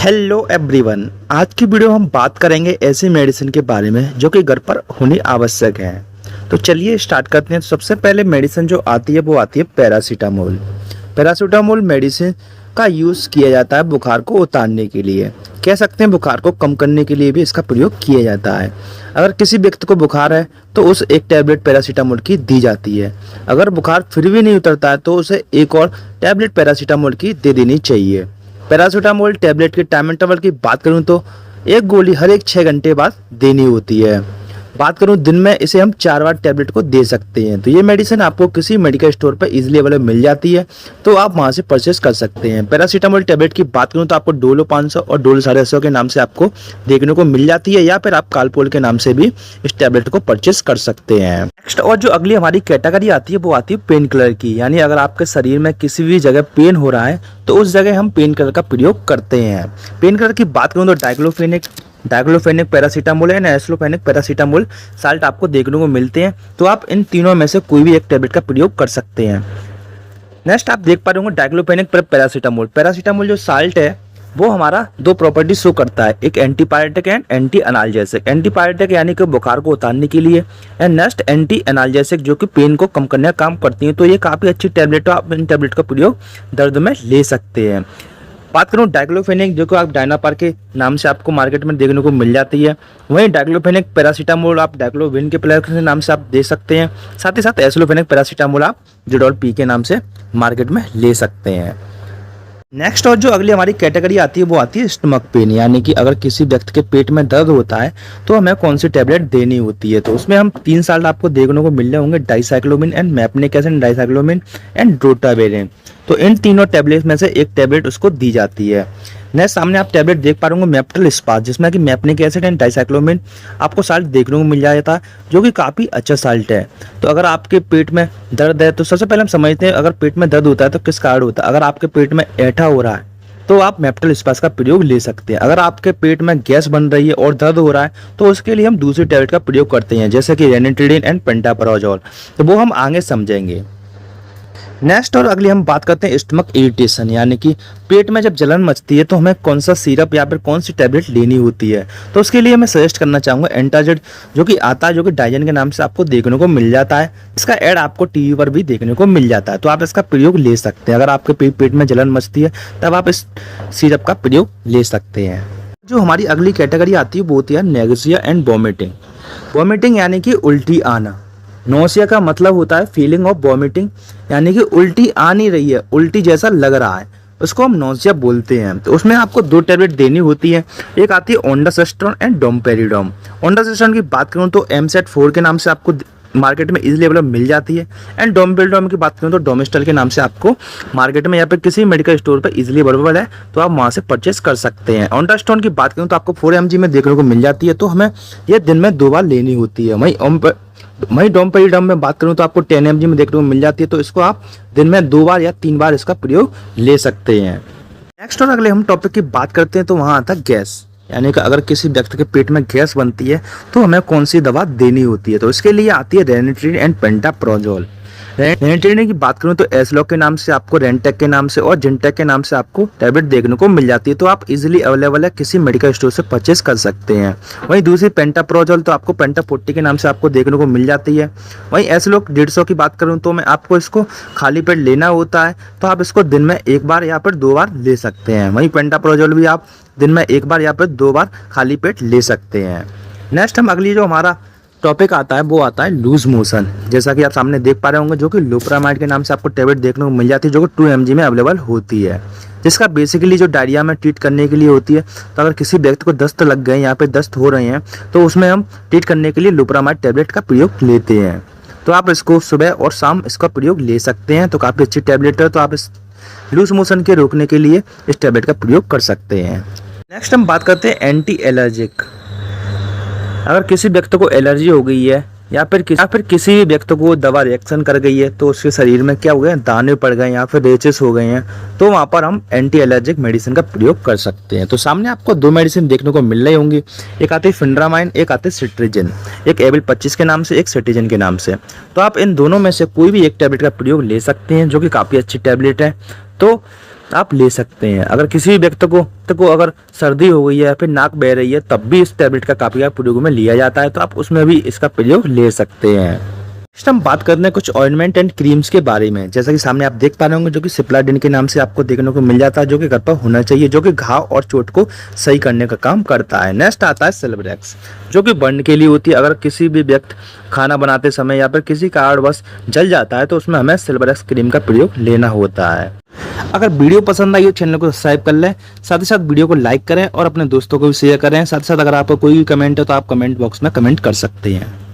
Hello everyone, आज की video हम बात करेंगे ऐसी मेडिसिन के बारे में जो कि घर पर होनी आवश्यक है। तो चलिए स्टार्ट करते हैं। तो सबसे पहले मेडिसिन जो आती है वो आती है पैरासीटामोल। पैरासीटामोल मेडिसिन का यूज़ किया जाता है बुखार को उतारने के लिए, कह सकते हैं बुखार को कम करने के लिए भी इसका प्रयोग किया जाता है। अगर किसी व्यक्ति को बुखार है तो उसे एक टैबलेट पैरासीटामोल की दी जाती है। अगर बुखार फिर भी नहीं उतरता है तो उसे एक और टैबलेट पैरासीटामोल की दे देनी चाहिए। पैरासीटामोल टैबलेट के टाइम इंटरवल की बात करूं तो एक गोली हर एक 6 घंटे बाद देनी होती है। बात करूं दिन में इसे हम 4 बार टैबलेट को दे सकते हैं। तो ये मेडिसिन आपको किसी मेडिकल स्टोर पर इजीली अवेलेबल मिल जाती है, तो आप वहां से परचेस कर सकते हैं। पैरासीटामोल टैबलेट की बात करूं तो आपको डोलो 500 और डोलो 850 के नाम से आपको देखने को मिल जाती है, या फिर आप कालपोल के नाम से भी इस टैबलेट को परचेस कर सकते हैं। नेक्स्ट और जो अगली हमारी कैटेगरी आती है वो आती है पेन किलर की, यानी अगर आपके शरीर में किसी भी जगह पेन हो रहा है तो उस जगह हम पेन किलर का प्रयोग करते हैं। पेन किलर की बात करूं तो डाइक्लोफेनेक पैरासीटामोल है, एस्लोफेनेक पैरासीटामोल साल्ट आपको देखने को मिलते हैं। तो आप इन तीनों में से कोई भी एक टैबलेट का प्रयोग कर सकते हैं। नेक्स्ट आप देख पा रहे होंगे डाइक्लोफेनेक पैरासीटामोल जो साल्ट है वो हमारा दो प्रॉपर्टी शो करता है, एक antipyretic and anti analgesic. Antipyretic यानी कि बुखार को उतारने के लिए, एंड नेक्स्ट एंटी एनाल्जेसिक जो कि पेन को कम करने का काम करती है। तो ये काफ़ी अच्छी टैबलेट है, आप इन टैबलेट का प्रयोग दर्द में ले सकते हैं। बात करूं डाइक्लोफेनेक जो कि आप डायनापार के नाम से आपको मार्केट में देखने को मिल जाती है, वहीं डाइक्लोफेनेक पैरासीटामोल आप डाइक्लोविन के प्लेयर के नाम से आप दे सकते हैं। साथ ही साथ एस्लोफेनेक पैरासीटामोल आप जिडोल पी के नाम से मार्केट में ले सकते हैं। नेक्स्ट और जो अगली हमारी कैटेगरी आती है वो आती है स्टमक पेन, यानी कि अगर किसी व्यक्ति के पेट में दर्द होता है तो हमें कौन सी टैबलेट देनी होती है। तो उसमें हम 3 साल्ट आपको देखने को मिल रहे होंगे, dicyclomine and mefenamic acid, dicyclomine and drotaverine. तो इन तीनों टैबलेट में से एक टैबलेट उसको दी जाती है। नेक्स्ट सामने आप टैबलेट देख पा रहे होंगे मेप्टल स्पास, जिसमें कि मैप्निक एसिड एंड डाइसाइक्लोमिन आपको साल्ट देखने को मिल जाता है, जो कि काफ़ी अच्छा साल्ट है। तो अगर आपके पेट में दर्द है तो सबसे पहले हम समझते हैं अगर पेट में दर्द होता है तो किस कारण होता है। अगर आपके पेट में ऐठा हो रहा है तो आप मेप्टल स्पास का प्रयोग ले सकते हैं। अगर आपके पेट में गैस बन रही है और दर्द हो रहा है तो उसके लिए हम दूसरी टैबलेट का प्रयोग करते हैं, जैसे कि रेनिट्रिडिन एंड पेंटापराजोल। तो वो हम आगे समझेंगे। नेक्स्ट और अगली हम बात करते हैं स्टमक इरिटेशन, यानी कि पेट में जब जलन मचती है तो हमें कौन सा सिरप या फिर कौन सी टैबलेट लेनी होती है। तो उसके लिए मैं सजेस्ट करना चाहूँगा एंटाजिड जो कि आता है, जो कि डाइजन के नाम से आपको देखने को मिल जाता है। इसका ऐड आपको टीवी पर भी देखने को मिल जाता है, तो आप इसका प्रयोग ले सकते हैं। अगर आपके पेट में जलन मचती है तब आप इस सिरप का प्रयोग ले सकते हैं। जो हमारी अगली कैटेगरी आती है वो होती है नेगेसिया एंड वॉमिटिंग। वॉमिटिंग यानी कि उल्टी आना। नोसिया का मतलब होता है फीलिंग ऑफ वॉमिटिंग, यानी कि उल्टी आ नहीं रही है, उल्टी जैसा लग रहा है, उसको हम नोसिया बोलते हैं। तो उसमें आपको 2 टैबलेट देनी होती है, एक आती है ओंडासेस्ट्रोन एंड डोमपेरिडोम। ओंडासेस्ट्रोन की बात करूं तो एमसेट 4 के नाम से आपको मार्केट में इजीली अवेलेबल मिल जाती है, एंड डोमपेरिडोम की बात करूं तो डोमिस्टल के नाम से आपको मार्केट में या फिर किसी मेडिकल स्टोर पर इजीली अवेलेबल है, तो आप वहां से परचेस कर सकते हैं। ओंडास्टोन की बात करूं तो आपको 4 mg में देखने को मिल जाती है, तो हमें ये दिन में 2 बार लेनी होती है। वहीं डोमपेरिडोम में बात करूं तो आपको 10 mg में देखने को मिल जाती है, तो इसको आप दिन में 2 बार या 3 बार इसका प्रयोग ले सकते हैं। नेक्स्ट और अगले हम टॉपिक की बात करते हैं तो वहां आता है गैस, यानी कि अगर किसी व्यक्ति के पेट में गैस बनती है तो हमें कौन सी दवा देनी होती है। तो इसके लिए आती है रेनिट्रिडिन एंड पेंटापराजोल। रेनिट्रिडिन की बात करूं तो एसलॉक के नाम से आपको, रेंटेक के नाम से और जिंटेक के नाम से आपको टैबलेट देखने को मिल जाती है, तो आप इजीली अवेलेबल है किसी मेडिकल स्टोर से परचेस कर सकते हैं। वहीं दूसरी पेंटापराजोल तो आपको पेंटाफोर्टी के नाम से आपको देखने को मिल जाती है। वहीं एसलॉक 150 की बात करूं तो मैं आपको इसको खाली पेट लेना होता है, तो आप इसको दिन में 1 बार या फिर 2 बार ले सकते हैं। वहीं पेंटापराजोल भी आप दिन में 1 बार या फिर 2 बार खाली पेट ले सकते हैं। नेक्स्ट हम अगली जो हमारा टॉपिक आता है वो आता है लूज मोशन, जैसा कि आप सामने देख पा रहे होंगे, जो कि लोप्रामाइड के नाम से आपको टैबलेट देखने को मिल जाती है, जो कि 2 mg में अवेलेबल होती है, जिसका बेसिकली जो डायरिया में ट्रीट करने के लिए होती है। तो अगर किसी व्यक्ति को दस्त लग गए या फिर दस्त हो रहे हैं तो उसमें हम ट्रीट करने के लिए लोप्रामाइड टैबलेट का प्रयोग लेते हैं। तो आप इसको सुबह और शाम इसका प्रयोग ले सकते हैं, तो काफ़ी अच्छी टैबलेट है, तो आप इस लूज मोशन के रोकने के लिए इस टैबलेट का प्रयोग कर सकते हैं। नेक्स्ट हम बात करते हैं एंटी एलर्जिक। अगर किसी व्यक्ति को एलर्जी हो गई है या फिर किसी व्यक्ति को दवा रिएक्शन कर गई है, तो उसके शरीर में क्या हो गए, दाने पड़ गए या फिर रेचेस हो गए हैं, तो वहाँ पर हम एंटी एलर्जिक मेडिसिन का प्रयोग कर सकते हैं। तो सामने आपको 2 मेडिसिन देखने को मिल रही होंगी, एक आती है फिंड्रामाइन, एक आती है सिट्रिजिन, एक एविल 25 के नाम से, एक सिट्रिजिन के नाम से। तो आप इन दोनों में से कोई भी एक टैबलेट का प्रयोग ले सकते हैं, जो कि काफ़ी अच्छी टैबलेट है। तो आप ले सकते हैं। अगर किसी भी व्यक्ति को अगर सर्दी हो गई है या फिर नाक बह रही है, तब भी इस टैबलेट का काफी प्रयोग में लिया जाता है, तो आप उसमें भी इसका प्रयोग ले सकते हैं। नेक्स्ट हम बात करते हैं कुछ ऑइंटमेंट एंड क्रीम्स के बारे में। जैसा कि सामने आप देख पा रहे होंगे, जो कि सिप्लाडिन के नाम से आपको देखने को मिल जाता है, जो कि घर पर होना चाहिए, जो कि घाव और चोट को सही करने का काम करता है। नेक्स्ट आता है सिल्वरेक्स, जो कि बर्न के लिए होती है। अगर किसी भी व्यक्ति खाना बनाते समय या फिर किसी कारणवश जल जाता है, तो उसमें हमें सिल्वरेक्स क्रीम का प्रयोग लेना होता है। अगर वीडियो पसंद आई हो, चैनल को सब्सक्राइब कर लें, साथ ही साथ वीडियो को लाइक करें और अपने दोस्तों को भी शेयर करें। साथ ही साथ अगर आपको कोई भी कमेंट है तो आप कमेंट बॉक्स में कमेंट कर सकते हैं।